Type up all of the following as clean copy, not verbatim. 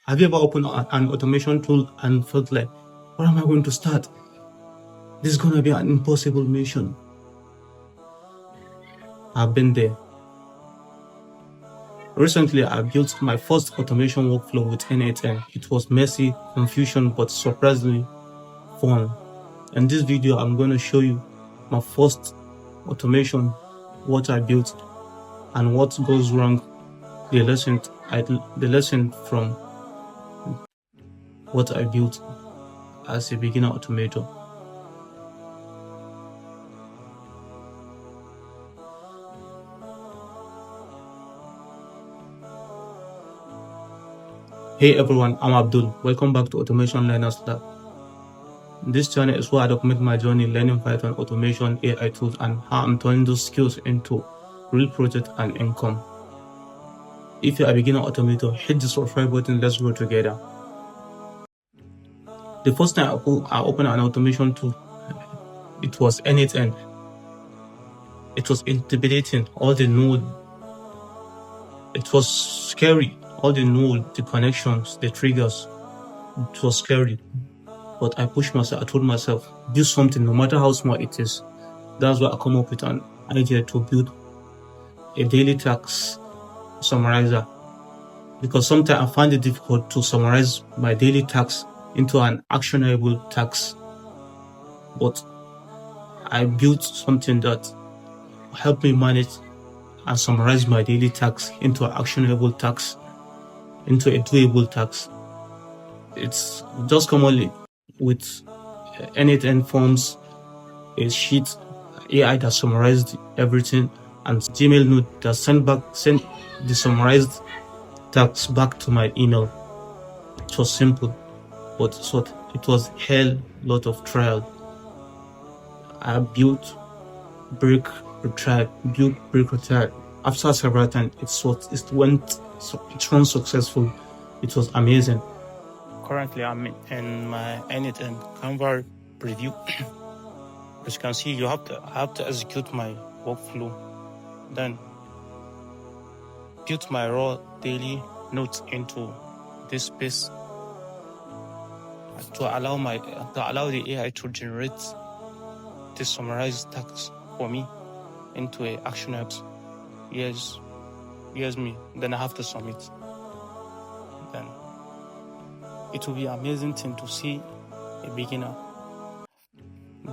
Have you ever opened an automation tool and felt like, where am I going to start? This is going to be an impossible mission. I've been there. Recently, I built my first automation workflow with n8n. It was messy, confusion, but surprisingly fun. In this video, I'm going to show you my first automation, what I built, and what goes wrong, the lesson from what I built as a beginner automator. Hey everyone, I'm Abdul. Welcome back to Automation Learners Lab. This channel is where I document my journey learning Python, automation, AI tools, and how I'm turning those skills into real project and income. If you're a beginner automator, hit the subscribe button. Let's grow together. The first time I opened an automation tool, it was n8n. It was intimidating. All the node. It was scary. All the node, the connections, the triggers. It was scary. But I pushed myself. I told myself, do something, no matter how small it is. That's why I come up with an idea to build a daily task summarizer. Because sometimes I find it difficult to summarize my daily tasks into an actionable task. But I built something that helped me manage and summarize my daily tasks into an actionable task, into a doable task. It's just commonly with n8n forms, a sheet, AI that summarized everything, and Gmail note that sent the summarized tasks back to my email. It was simple, but it was hell lot of trial. I built brick retried. After several times, it ran successful. It was amazing. Currently, I'm in my n8n Canva preview. As you can see, I have to execute my workflow, then put my raw daily notes into this space to allow the AI to generate the summarized text for me into a action apps. Yes me. Then I have to submit. Then it will be an amazing thing to see a beginner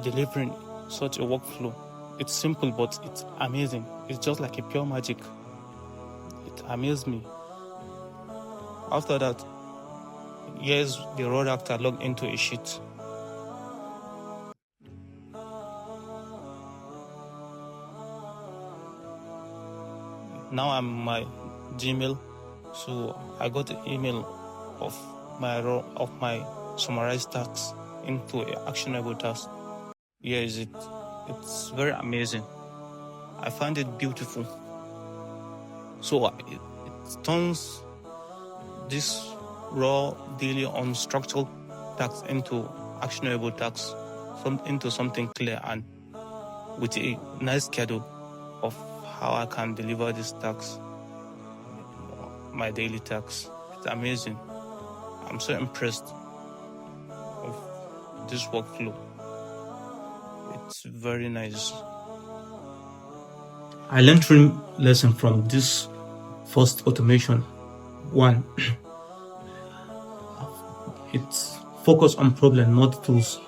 delivering such a workflow. It's simple, but it's amazing. It's just like a pure magic. It amazed me. After that, here's the raw data logged into a sheet. Now I'm my Gmail, so I got the email of my summarized tasks into an actionable task. Here is it. It's very amazing. I find it beautiful. So it turns this raw daily unstructured tasks into actionable tasks, into something clear and with a nice schedule of how I can deliver these tasks, my daily tasks. It's amazing. I'm so impressed of this workflow. It's very nice. I learned 3 lessons from this first automation. 1, it's focus on problem, not tools.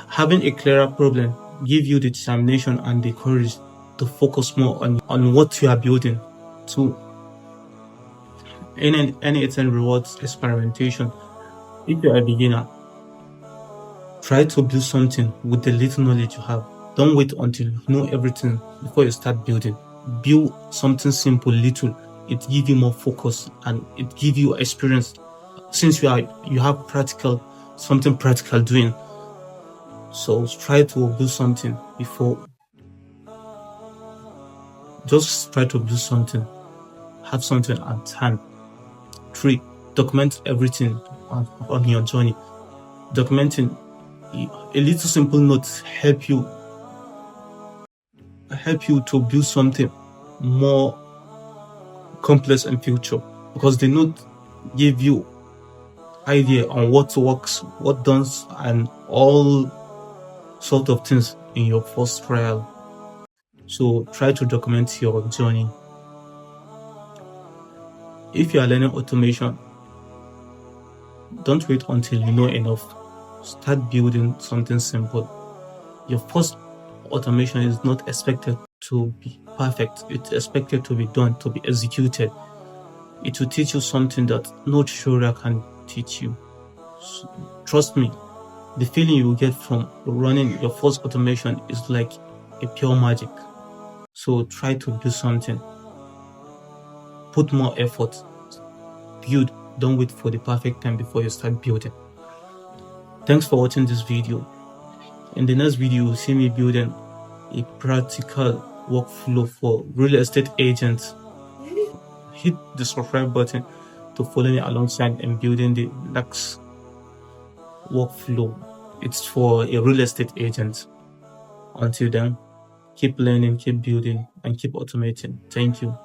Having a clearer problem give you the determination and the courage to focus more on what you are building. 2, n8n rewards experimentation. If you're a beginner, try to build something with the little knowledge you have. Don't wait until you know everything before you start building. Build something simple, little. It gives you more focus and it gives you experience. Since you have something practical doing. So try to build something before. Just try to build something. Have something at hand. 3, document everything on your journey. Documenting a little simple notes help you to build something more complex in future, because the note give you idea on what works, what does, and all sort of things in your first trial. So try to document your journey. If you are learning automation, don't wait until you know enough. Start building something simple. Your first automation is not expected to be perfect. It's expected to be done, to be executed. It will teach you something that no tutorial can teach you. So, trust me, the feeling you will get from running your first automation is like a pure magic. So try to do something. Put more effort. Build. Don't wait for the perfect time before you start building. Thanks for watching this video. In the next video, you'll see me building a practical workflow for real estate agents. Hit the subscribe button to follow me alongside in building the next workflow. It's for a real estate agent. Until then, keep learning, keep building, and keep automating. Thank you.